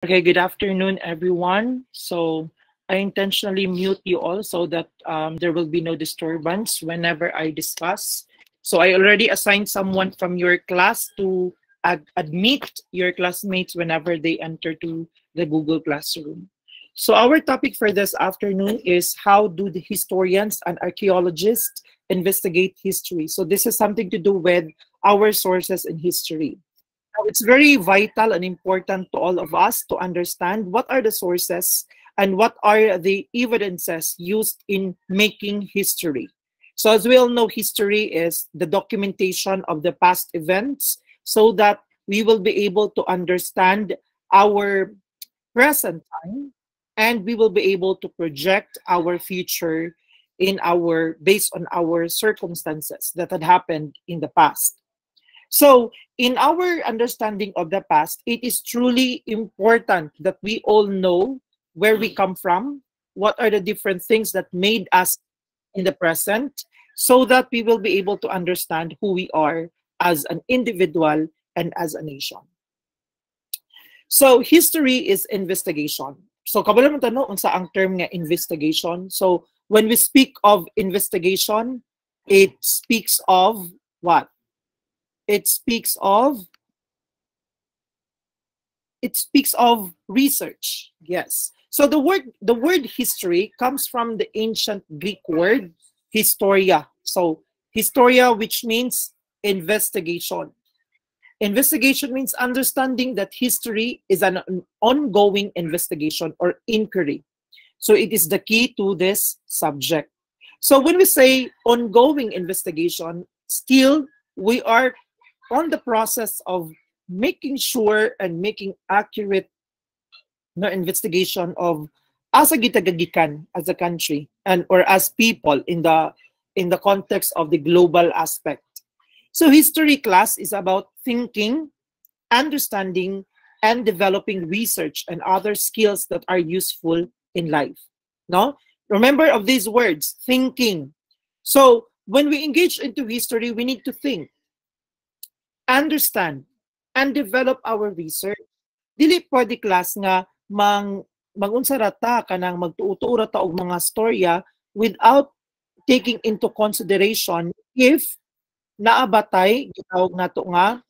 Okay, good afternoon, everyone. So I intentionally mute you all so that there will be no disturbance whenever I discuss. So I already assigned someone from your class to admit your classmates whenever they enter to the Google Classroom. So our topic for this afternoon is how do the historians and archaeologists investigate history? So this is something to do with our sources in history. Now, it's very vital and important to all of us to understand what are the sources and what are the evidences used in making history. So, as we all know, history is the documentation of the past events so that we will be able to understand our present time and we will be able to project our future in our based on our circumstances that had happened in the past. So, in our understanding of the past, it is truly important that we all know where we come from, what are the different things that made us in the present, so that we will be able to understand who we are as an individual and as a nation. So, history is investigation. So, kabalo mo tanong unsa ang term nga investigation. So, when we speak of investigation, it speaks of what? It speaks of research. Yes. So the word history comes from the ancient Greek word historia. So historia, which means investigation. Investigation means understanding that history is an ongoing investigation or inquiry. So it is the key to this subject. So when we say ongoing investigation, still we are on the process of making sure and making accurate investigation of as a gitagagikan as a country and or as people in the context of the global aspect. So history class is about thinking, understanding, and developing research and other skills that are useful in life. No? Remember of these words, thinking. So when we engage into history, we need to think, understand, and develop our research. Dili pwede class nga mangunsa rata kanang magtuo-tuo rata og mga storya without taking into consideration if naabatay gitawag nato nga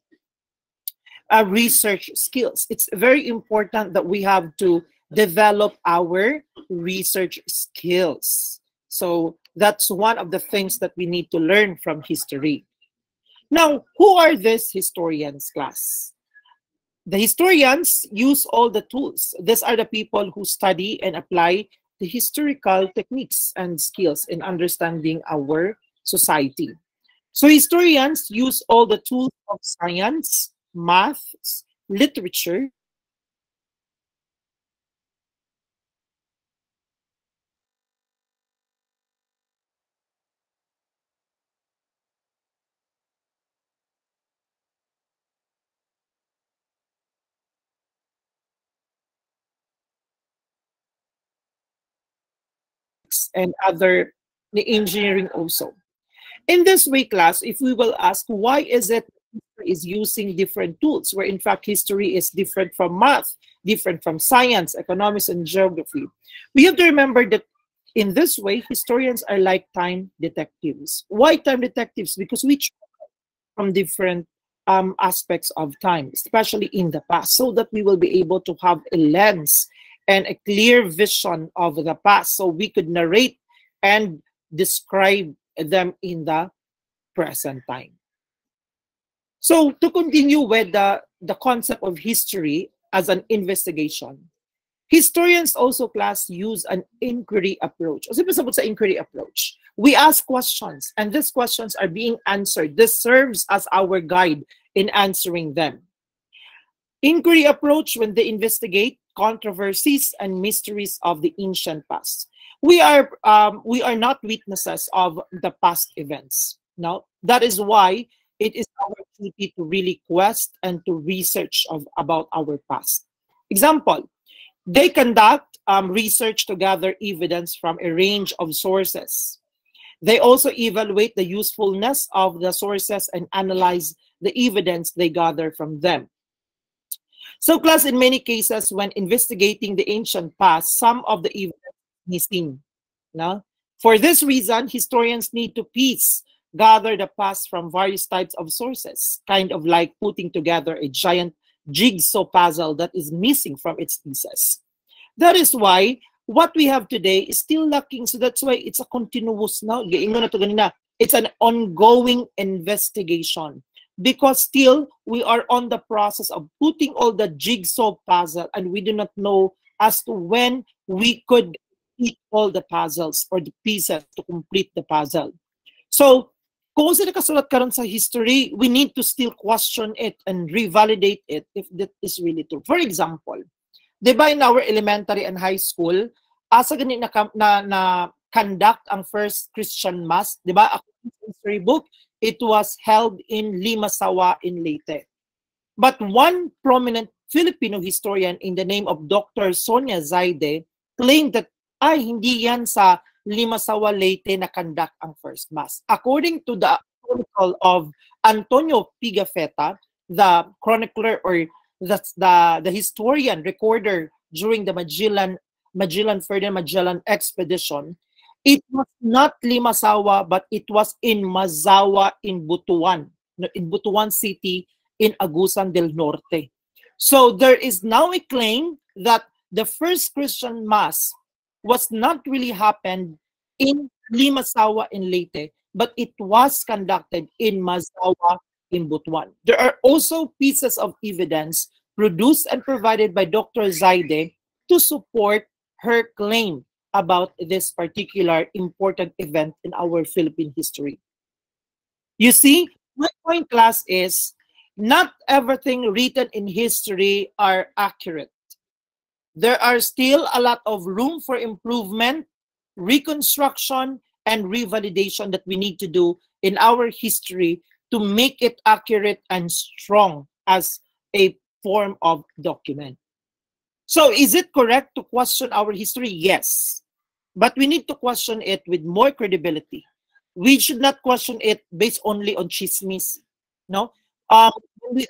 research skills. It's very important that we have to develop our research skills. So that's one of the things that we need to learn from history. Now, who are these historians, class? The historians use all the tools. These are the people who study and apply the historical techniques and skills in understanding our society. So historians use all the tools of science, math, literature, and other the engineering also. In this way, class, if we will ask why is it history is using different tools, where in fact history is different from math, different from science, economics, and geography, we have to remember that in this way, historians are like time detectives. Why time detectives? Because we from different aspects of time, especially in the past, so that we will be able to have a lens and a clear vision of the past so we could narrate and describe them in the present time. So to continue with the concept of history as an investigation, historians also class use an inquiry approach. O sabot sa inquiry approach, we ask questions and these questions are being answered. This serves as our guide in answering them. Inquiry approach when they investigate controversies and mysteries of the ancient past. We are not witnesses of the past events. No, that is why it is our duty to really quest and to research about our past. Example, they conduct research to gather evidence from a range of sources. They also evaluate the usefulness of the sources and analyze the evidence they gather from them. So class, in many cases, when investigating the ancient past, some of the events missing. No? For this reason, historians need to gather the past from various types of sources, kind of like putting together a giant jigsaw puzzle that is missing from its pieces. That is why what we have today is still lacking. So that's why it's a continuous now. It's an ongoing investigation because still we are on the process of putting all the jigsaw puzzle and we do not know as to when we could complete all the puzzles or the pieces to complete the puzzle. So kung sila kasulat karon sa history, we need to still question it and revalidate it if that is really true. For example, di ba in our elementary and high school, asa gani na conduct ang first Christian Mass, di ba? According to history book, it was held in Limasawa in Leyte. But one prominent Filipino historian in the name of Dr. Sonia Zaide claimed that hindi yan sa Limasawa, Leyte na conduct ang first Mass. According to the chronicle of Antonio Pigafetta, the chronicler or the historian recorder during the Ferdinand Magellan expedition, it was not Limasawa, but it was in Mazawa in Butuan City in Agusan del Norte. So there is now a claim that the first Christian Mass was not really happened in Limasawa in Leyte, but it was conducted in Mazawa in Butuan. There are also pieces of evidence produced and provided by Dr. Zaide to support her claim about this particular important event in our Philippine history. You see, my point, class, is not everything written in history are accurate. There are still a lot of room for improvement, reconstruction, and revalidation that we need to do in our history to make it accurate and strong as a form of document. So is it correct to question our history? Yes. But we need to question it with more credibility. We should not question it based only on chismis. No?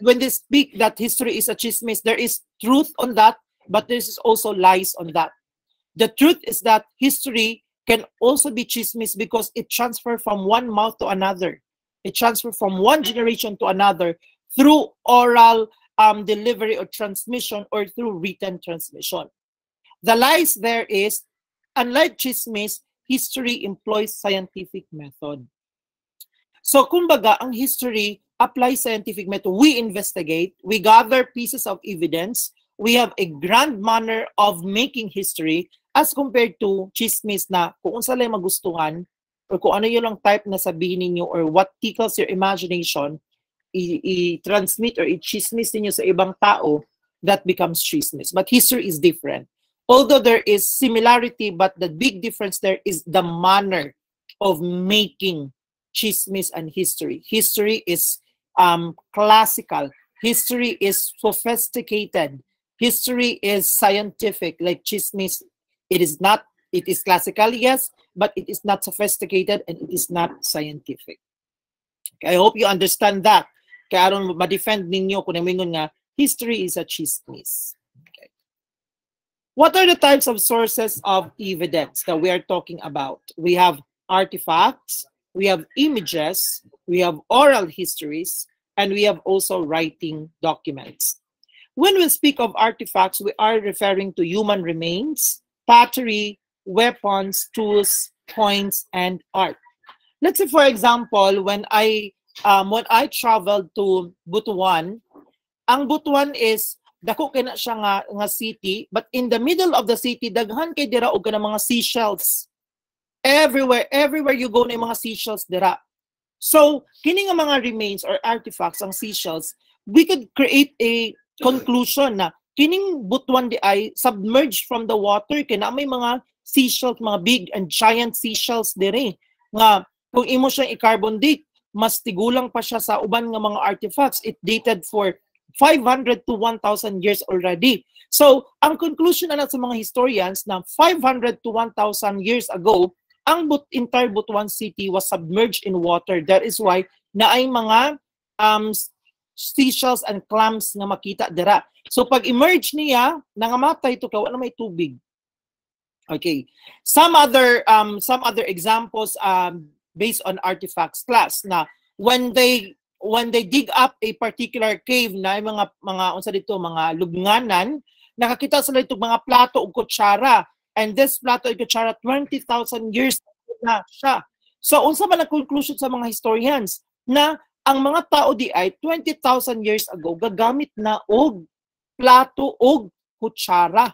When they speak that history is a chismis, there is truth on that, but there is also lies on that. The truth is that history can also be chismis because it transfers from one mouth to another. It transfers from one generation to another through oral delivery or transmission or through written transmission. The lies there is, unlike chismis, history employs scientific method. So kumbaga, ang history applies scientific method. We investigate, we gather pieces of evidence, we have a grand manner of making history as compared to chismis na kung saan lang magustuhan or kung ano yung lang type na sabihin ninyo or what tickles your imagination, i-transmit or i-chismis ninyo sa ibang tao, that becomes chismis. But history is different. Although there is similarity, but the big difference there is the manner of making chismis and history. History is classical. History is sophisticated. History is scientific, like chismis. It is not, it is classical, yes, but it is not sophisticated and it is not scientific. Okay, I hope you understand that. Kaya aron ma-defend ninyo kung namingon nga history is a chismis. Okay. What are the types of sources of evidence that we are talking about? We have artifacts, we have images, we have oral histories, and we have also writing documents. When we speak of artifacts, we are referring to human remains, pottery, weapons, tools, coins, and art. Let's say, for example, when I traveled to Butuan, ang Butuan is dako kay na siya nga city, but in the middle of the city daghan kay dira og kanang mga seashells. Everywhere you go na mga seashells dira. So kini nga mga remains or artifacts ang seashells, we could create a conclusion na kining Butuan di ay submerged from the water kay na may mga seashells, mga big and giant seashells dire nga kung imo siya i-carbon date, mas tigulang pa siya sa uban nga mga artifacts. It dated for 500 to 1,000 years already. So, ang conclusion na sa mga historians na 500 to 1,000 years ago, ang entire Butuan City was submerged in water. That is why na ay mga seashells and clams nga makita dira. So pag emerge niya, nangamatay to kawa na may tubig. Okay. Some other examples based on artifacts class na when they dig up a particular cave na mga unsa dito mga lubnganan, nakakita sila itong mga plato ug kutsara, and this plato ug kutsara 20,000 years na siya. So unsa man ang conclusion sa mga historians na ang mga tao di ay 20,000 years ago gagamit na og plato og kutsara,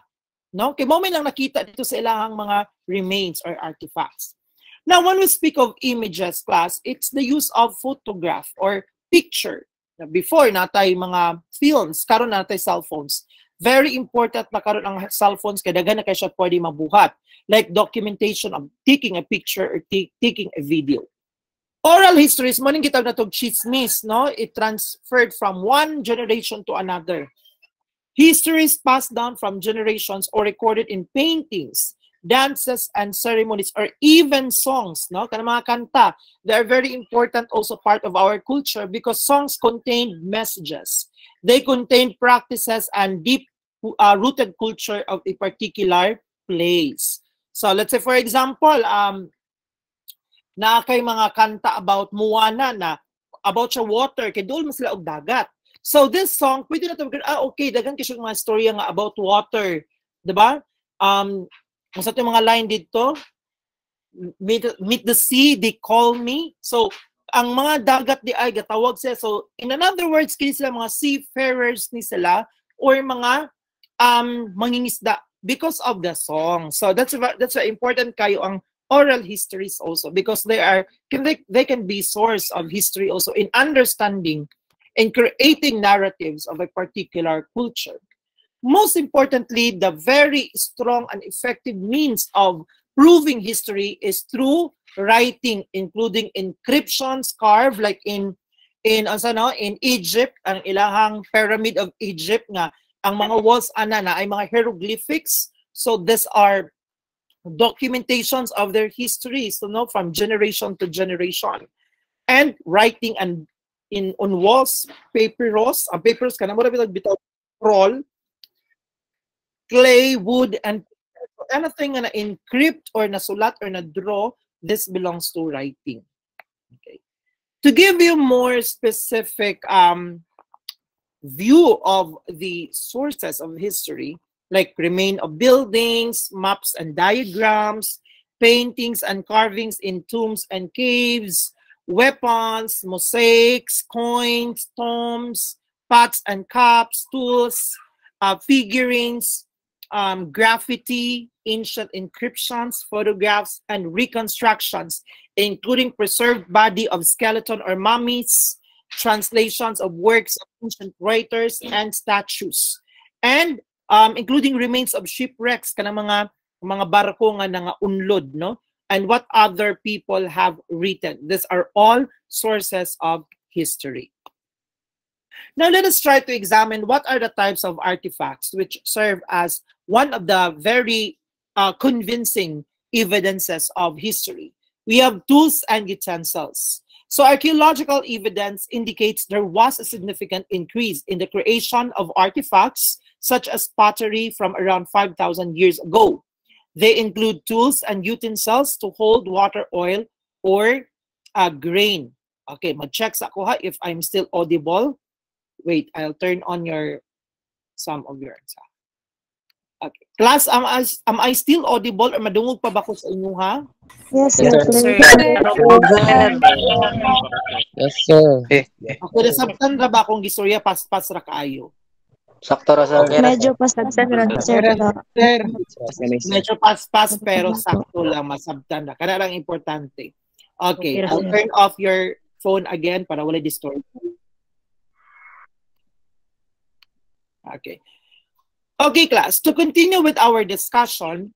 no? Kay mo may lang nakita dito sa ilahang mga remains or artifacts. Now when we speak of images class, it's the use of photograph or picture. Before natay mga films, karon natay cell phones. Very important na karon ang cell phones kay daghan na kay siya pwede mabuhat, like documentation of taking a picture or taking a video. Oral histories, mo ning gitawag na tog chismis, no? It transferred from one generation to another. Histories passed down from generations or recorded in paintings, dances, and ceremonies, or even songs, no? Kanang mga kanta, they are very important also part of our culture because songs contain messages. They contain practices and deep rooted culture of a particular place. So let's say for example, na kay mga kanta about Moana na about sa water kay dul mo sila og dagat. So this song pwede na tawagin okay dagan kasi mga storya nga about water, 'di ba? Sa ating mga line dito, meet the sea, they call me. So ang mga dagat di ay gatawag sila. So in another words, kini sila mga seafarers ni sila or mga mangingisda because of the song. So that's why important kayo ang oral histories also because they can be source of history also in understanding and creating narratives of a particular culture. Most importantly, the very strong and effective means of proving history is through writing, including inscriptions carved like in Egypt, ang ilahang pyramid of Egypt nga ang mga walls ana na ay mga hieroglyphics. So these are documentations of their histories, so no, from generation to generation, and writing and on walls, papyrus kana mo ra bitaw roll, clay, wood, and anything na encrypt or nasulat or na draw, this belongs to writing. Okay. To give you more specific view of the sources of history, like remain of buildings, maps and diagrams, paintings and carvings in tombs and caves, weapons, mosaics, coins, tombs, pots and cups, tools, figurines, graffiti, ancient inscriptions, photographs, and reconstructions, including preserved body of skeleton or mummies, translations of works of ancient writers, and statues, and including remains of shipwrecks, kanang mga barko nga unlod, no? And what other people have written. These are all sources of history. Now let us try to examine what are the types of artifacts which serve as one of the very convincing evidences of history. We have tools and utensils. So archaeological evidence indicates there was a significant increase in the creation of artifacts such as pottery from around 5,000 years ago. They include tools and utensils to hold water, oil, or grain. Okay, mag-check sa ako ha if I'm still audible. Wait, I'll turn on some of your answer. Okay. Class, am I still audible or madungog pa ba ko sa inyo ha? Yes, sir. Yes, sir. Okay, nasabtan ra ba akong gistorya pas-pas ra kaayo? Sakto ra, sir. Medyo pasabtan ra, sir. Medyo pas-pas pero sakto lang masabtan na. Kana lang importante. Okay, I'll turn off your phone again para wala disturb. Okay. Okay, class. To continue with our discussion,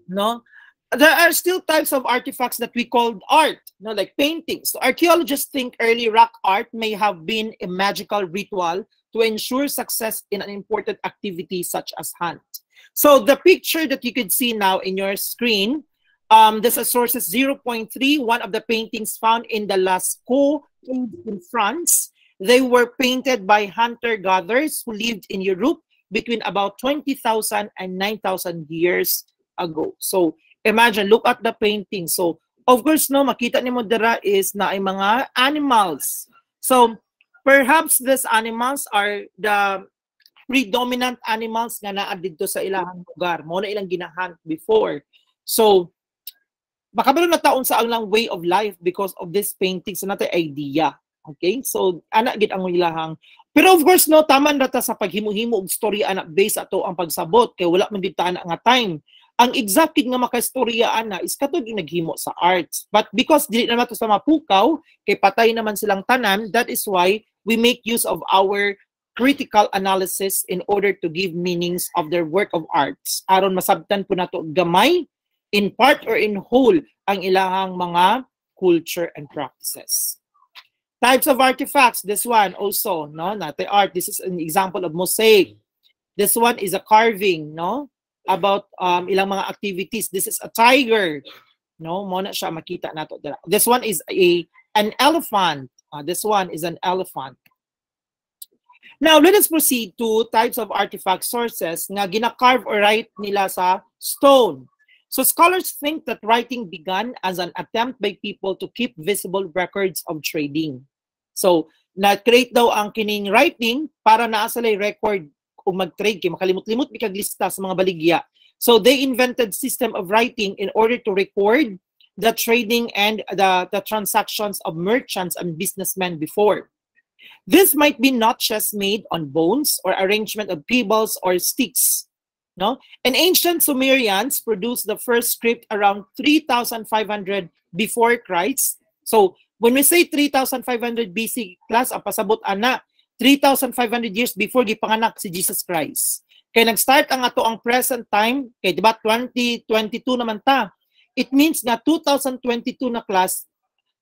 no, there are still types of artifacts that we call art, no, like paintings. So archaeologists think early rock art may have been a magical ritual to ensure success in an important activity such as hunt. So the picture that you could see now in your screen, this is sources 0.3, one of the paintings found in the Lascaux in France. They were painted by hunter-gatherers who lived in Europe between about 20,000 and 9,000 years ago. So imagine, look at the painting. So of course, no, makita ni mo dira is na ay mga animals. So perhaps these animals are the predominant animals nga naa dito sa ilahang lugar. Mo na ilang ginahunt before. So makabalo na taon sa ang way of life because of this painting sa natay idea. Okay? So ana gid ang ilahang. Pero of course no, taman data sa paghimo-himo og storya ana base ato ang pagsabot kay wala man dita na nga time. Ang exact nga makaistorya ana is katong naghimo sa arts. But because dili naman to sa mapukaw kay patay naman silang tanan, that is why we make use of our critical analysis in order to give meanings of their work of arts. Aron masabtan po nato gamay, in part or in whole, ang ilahang mga culture and practices. Types of artifacts, this one also, no, not the art. This is an example of mosaic. This one is a carving, no, about ilang mga activities. This is a tiger, no, mo na siya makita nato. This one is an elephant. This one is an elephant. Now, let us proceed to types of artifact sources nga gina-carve or write nila sa stone. So scholars think that writing began as an attempt by people to keep visible records of trading. So na-create daw ang kining writing para naasalay record kung mag-trade kay makalimot-limot bikag lista sa mga baligya. So they invented system of writing in order to record the trading and the transactions of merchants and businessmen before. This might be notches made on bones or arrangement of pebbles or sticks. No? And ancient Sumerians produced the first script around 3,500 before Christ. So when we say 3,500 BC, class, ang pasabot ana, 3,500 years before gipanganak si Jesus Christ. Kaya nag-start ang ato ang present time, kaya diba 2022 naman ta. It means na 2022 na class,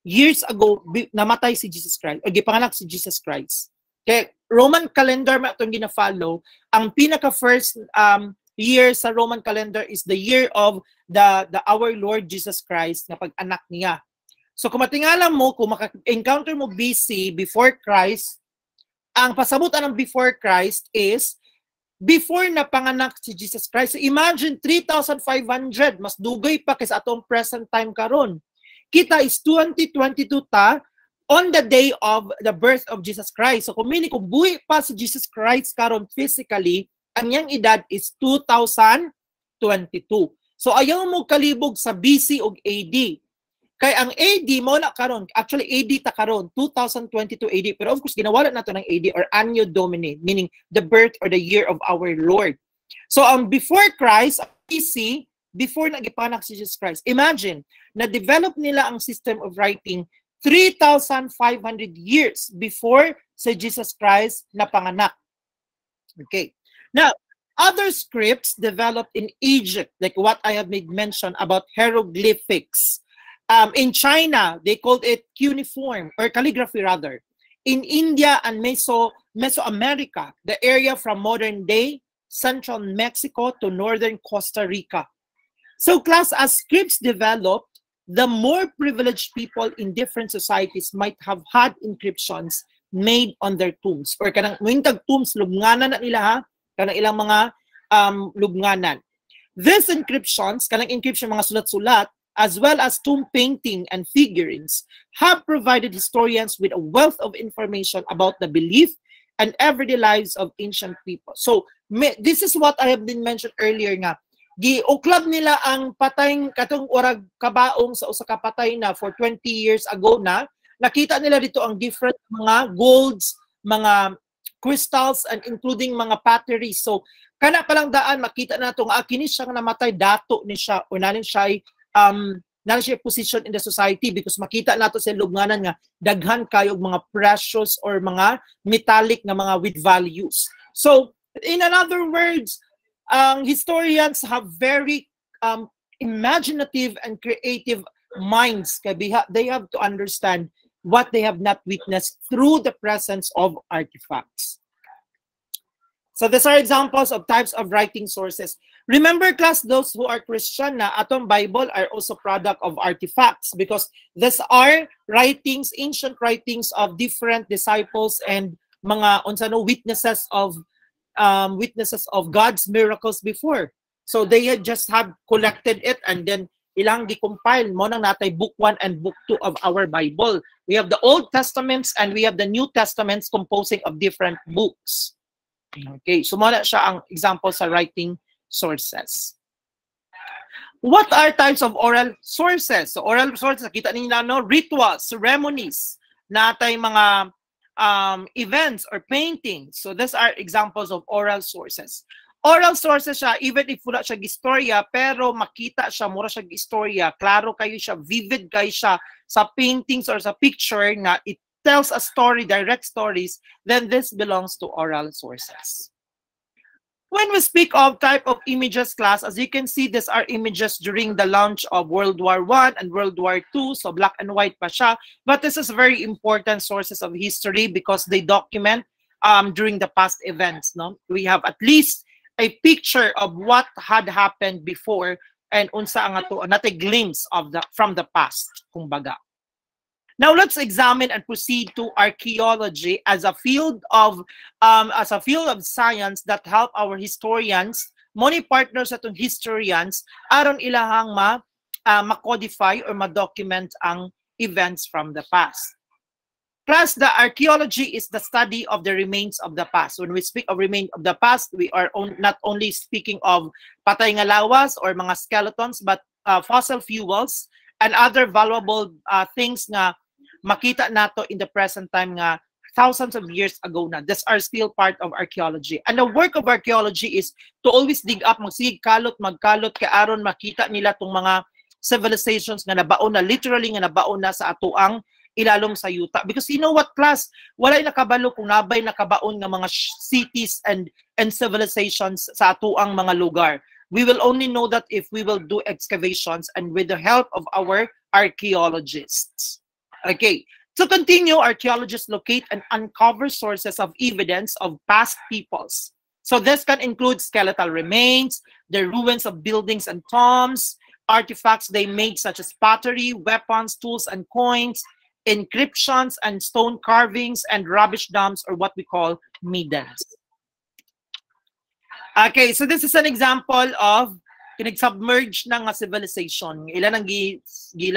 years ago, namatay si Jesus Christ, o gipanganak si Jesus Christ. Kaya Roman calendar ma itong gina-follow, ang pinaka-first year sa Roman calendar is the year of the our Lord Jesus Christ na pag-anak niya. So kung matingala mo, kung maka-encounter mo BC, before Christ, ang pasabutan ng before Christ is before na panganak si Jesus Christ. So imagine 3,500, mas dugay pa kaysa atong present time karon. Kita is 2022 ta on the day of the birth of Jesus Christ. So kung buhi pa si Jesus Christ karon physically, ang yang edad is 2022. So ayaw mo kalibog sa BC o AD. Kay ang AD mo na karon, actually AD ta karon 2022 AD, pero of course ginawala nato ng AD or Anno Domini, meaning the birth or the year of our Lord. So ang before Christ, BC, before nagipanak si Jesus Christ. Imagine, na-develop nila ang system of writing 3,500 years before si Jesus Christ na panganak. Okay. Now, other scripts developed in Egypt, like what I have made mention about hieroglyphics. In China, they called it cuneiform, or calligraphy rather. In India and Mesoamerica, the area from modern-day central Mexico to northern Costa Rica. So, class, as scripts developed, the more privileged people in different societies might have had inscriptions made on their tombs. Or kanang muintag tombs, lubnganan na nila ha, kanang ilang mga lubnganan. These inscriptions, kanang inscription mga sulat-sulat, as well as tomb painting and figurines, have provided historians with a wealth of information about the belief and everyday lives of ancient people. So, this is what I have been mentioned earlier nga. Giuklab nila ang patayng katong orag kabaong sa usa ka patay na for 20 years ago na. Nakita nila dito ang different mga golds, mga crystals, and including mga pottery. So, kana palang daan, makita na itong kini siyang namatay, dato ni siya, o nanin siya position in the society because makita nato sa lubnganan nga daghan kayo mga precious or mga metallic na mga with values. So, in other words, historians have very imaginative and creative minds. They have to understand what they have not witnessed through the presence of artifacts. So these are examples of types of writing sources. Remember, class, those who are Christian na atong Bible are also product of artifacts because these are writings, ancient writings of different disciples and mga unsano witnesses of God's miracles before. So they had just have collected it and then ilang gi-compile mo nang natay book 1 and book 2 of our Bible. We have the Old Testaments and we have the New Testaments composing of different books. Okay, so muna siya ang example sa writing sources. What are types of oral sources? So oral sources, kita ninyo no, rituals, ceremonies, natay mga events or paintings. So these are examples of oral sources. Oral sources siya, even if wala siya gistorya, pero makita siya, mura siya gistorya, klaro kayo siya, vivid kayo siya sa paintings or sa picture na it tells a story, direct stories, then this belongs to oral sources. When we speak of type of images, class, as you can see, these are images during the launch of World War I and World War II, so black and white pa siya. But this is very important sources of history because they document during the past events. No, we have at least a picture of what had happened before and unsa ang ato natay glimpse of from the past, kumbaga. Now let's examine and proceed to archaeology as a field of science that help our historians, money partners atong historians, aron ilahang ma-codify or ma-document ang events from the past. Plus, the archaeology is the study of the remains of the past. When we speak of remains of the past, we are not only speaking of patay nga lawas or mga skeletons, but fossil fuels and other valuable things nga makita nato in the present time nga thousands of years ago na. These are still part of archaeology. And the work of archaeology is to always dig up, magsigig kalot, magkalot, kay aron makita nila tong mga civilizations nga nabaon na, literally nga nabaon na sa atuang ilalom sa yuta. Because you know what, class? Walay nakabalo kung nabay nakabaon nga mga cities and civilizations sa atuang mga lugar. We will only know that if we will do excavations and with the help of our archaeologists. Okay, to continue, archaeologists locate and uncover sources of evidence of past peoples. So this can include skeletal remains, the ruins of buildings and tombs, artifacts they made such as pottery, weapons, tools, and coins, inscriptions and stone carvings, and rubbish dumps, or what we call maidens. Okay, so this is an example of kinag-submerge ng civilization. Ilan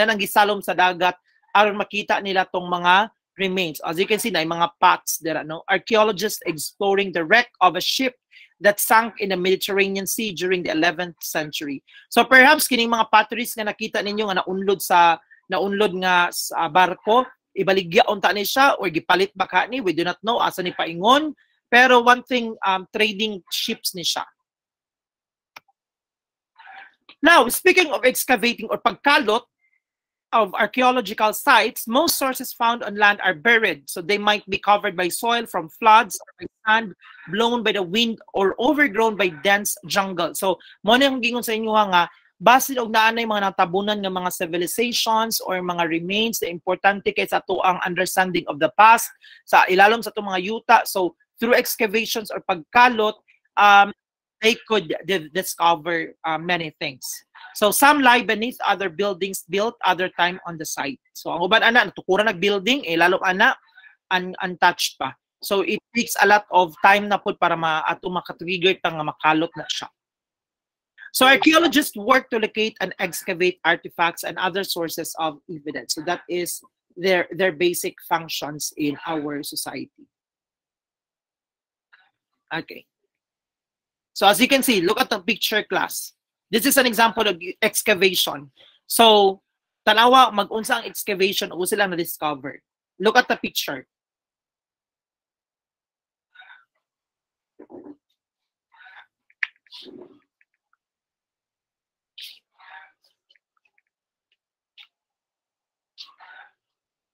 ang gisalom sa dagat aron makita nila tong mga remains. As you can see, na mga pots there, no? Archaeologists exploring the wreck of a ship that sank in the Mediterranean Sea during the 11th century. So perhaps kining mga potteries nga nakita ninyo nga naunlod nga sa barko, ibaligya unta ni siya or gipalit ba ni, we do not know asa ni paingon, pero one thing, trading ships ni siya. Now, speaking of excavating or pagkalot of archaeological sites, most sources found on land are buried. So they might be covered by soil from floods or by sand blown by the wind or overgrown by dense jungle. So, mo na yung gingon sa inyo nga, base og naanay mga natabunan nga mga civilizations or mga remains na importante kay sa ato ang understanding of the past, sa ilalom sa itong mga yuta. So, through excavations or pagkalot, they could discover many things. So some lie beneath other buildings built other time on the site. So ang uban ana natukuran nag building lalo ana untouched pa. So it takes a lot of time na pud para ato makatrigger ta nga makalot na siya. So archaeologists work to locate and excavate artifacts and other sources of evidence. So that is their basic functions in our society. Okay. So as you can see, look at the picture, class. This is an example of excavation. So, tanawa, mag-unsa ang excavation o sila na-discover. Look at the picture.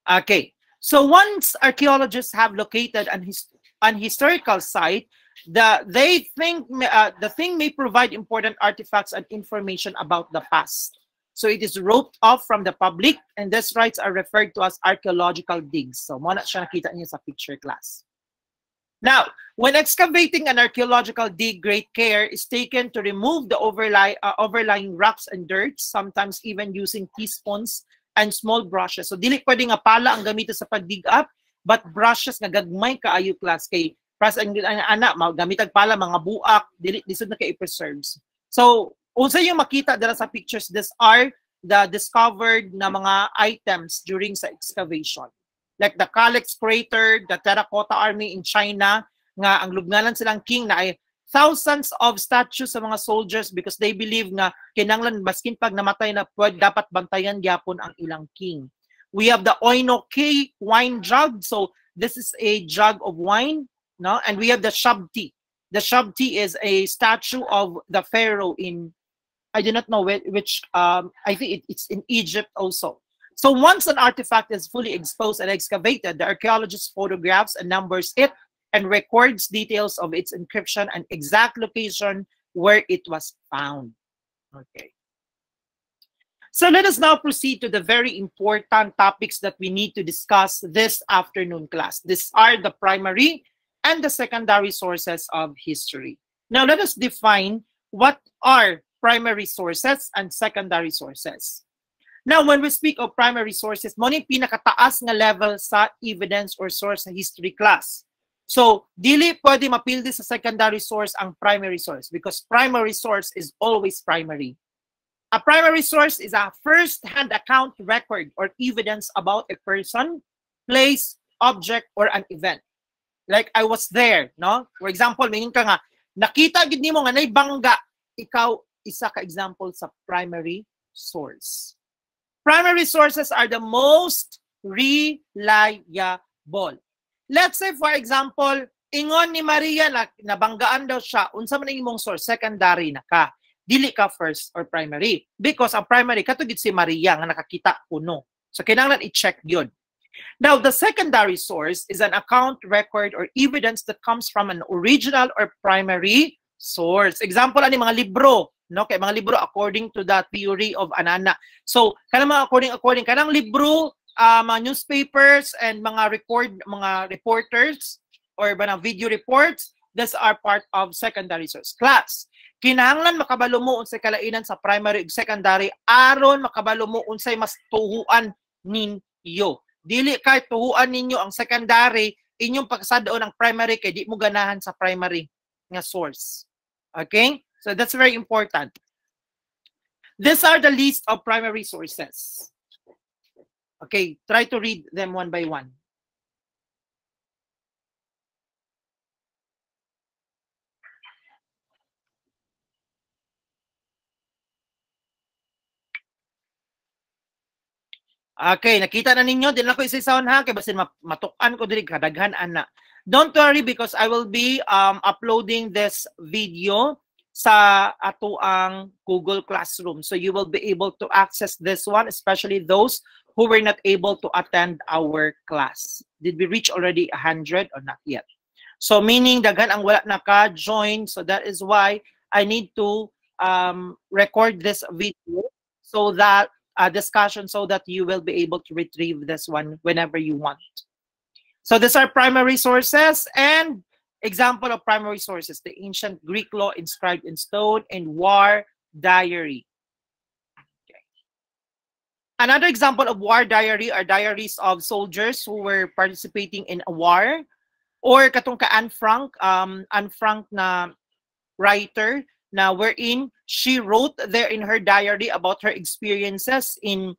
Okay. So, once archaeologists have located an historical site, the thing may provide important artifacts and information about the past. So it is roped off from the public, and these rights are referred to as archaeological digs. So mo na siya nakita niyo sa picture, class. Now, when excavating an archaeological dig, great care is taken to remove the overlying rocks and dirt, sometimes even using teaspoons and small brushes. So, dili pwede nga pala ang gamitin sa pag-dig up, but brushes nga gagmay kaayo class kay pras ang anak magamit pala mga buak, dili lisod na kay preserves. So, unsa yung makita dira sa pictures, these are the discovered na mga items during sa excavation. Like the Calyx crater, the Terracotta Army in China, nga ang lubnganan silang king na ay thousands of statues sa mga soldiers because they believe nga kinanglan baskin pag namatay na dapat bantayan gyapon ang ilang king. We have the Oino K wine jug. So this is a jug of wine, no? And we have the Shabti. The Shabti is a statue of the pharaoh in, I do not know which I think it's in Egypt also. So once an artifact is fully exposed and excavated, the archaeologist photographs and numbers it and records details of its encryption and exact location where it was found. Okay. So let us now proceed to the very important topics that we need to discuss this afternoon class. These are the primary and the secondary sources of history. Now let us define what are primary sources and secondary sources. Now, when we speak of primary sources, mo ni pinakataas nga level sa evidence or source sa history class. So, dili pwede mapildi sa secondary source ang primary source because primary source is always primary. A primary source is a first-hand account record or evidence about a person, place, object, or an event. Like, I was there, no? For example, mingin ka nga, nakita gid nimo nga nay bangga, ikaw isa ka example sa primary source. Primary sources are the most reliable. Let's say, for example, ingon ni Maria na nabanggaan daw siya, unsa man ang imong source, secondary na ka. Dili ka first or primary. Because ang primary, katugid si Maria nga nakakita kuno. So, kailangan i-check yun. Now, the secondary source is an account, record, or evidence that comes from an original or primary source. Example, ani mga libro. No, kay mga libro according to the theory of Anana. So, kanang mga according kanang libro, mga newspapers and mga reporters or banang video reports, these are part of secondary source class. Kinahanglan makabalo mo unsay kalainan sa primary ug secondary aron makabalo mo unsay mas tuhuan ninyo. Dili kay tuhuan ninyo ang secondary, inyong pagsadon ang primary kay di mo ganahan sa primary nga source. Okay? So that's very important. These are the list of primary sources. Okay, try to read them one by one. Okay, nakita na ninyo. Din ako isa-isaon ha. Kaya basin matukan ko dili kadaghan ana. Don't worry because I will be uploading this video sa ato ang Google Classroom. So you will be able to access this one, especially those who were not able to attend our class. Did we reach already 100 or not yet? So meaning daghan ang wala naka-join. So that is why I need to record this video so that discussion so that you will be able to retrieve this one whenever you want. So these are primary sources and example of primary sources, the ancient Greek law inscribed in stone and war diary. Okay. Another example of war diary are diaries of soldiers who were participating in a war, or katong ka Anne Frank na writer na wherein she wrote there in her diary about her experiences in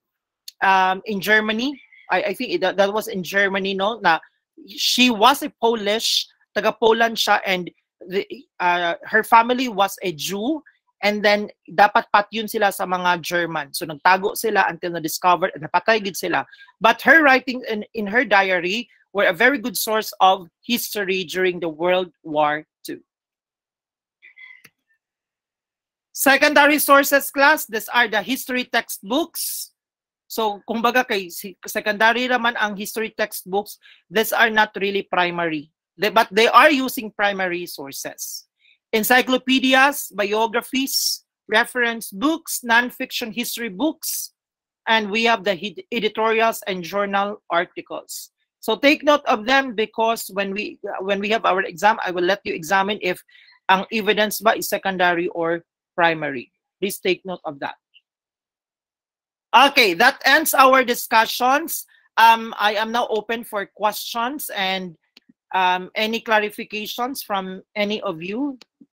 Germany. I think that was in Germany, no? Na she was a Polish, taga-Poland siya, and her family was a Jew, and then dapat patyun sila sa mga German. So nagtago sila until na-discovered and napatay gid sila. But her writing in her diary were a very good source of history during the World War II. Secondary sources class, these are the history textbooks. So, kumbaga kay secondary naman ang history textbooks, these are not really primary. But they are using primary sources. Encyclopedias, biographies, reference books, non-fiction history books, and we have the editorials and journal articles. So take note of them, because when we have our exam, I will let you examine if ang evidence ba is secondary or primary. Please take note of that. Okay, that ends our discussions. I am now open for questions and any clarifications from any of you.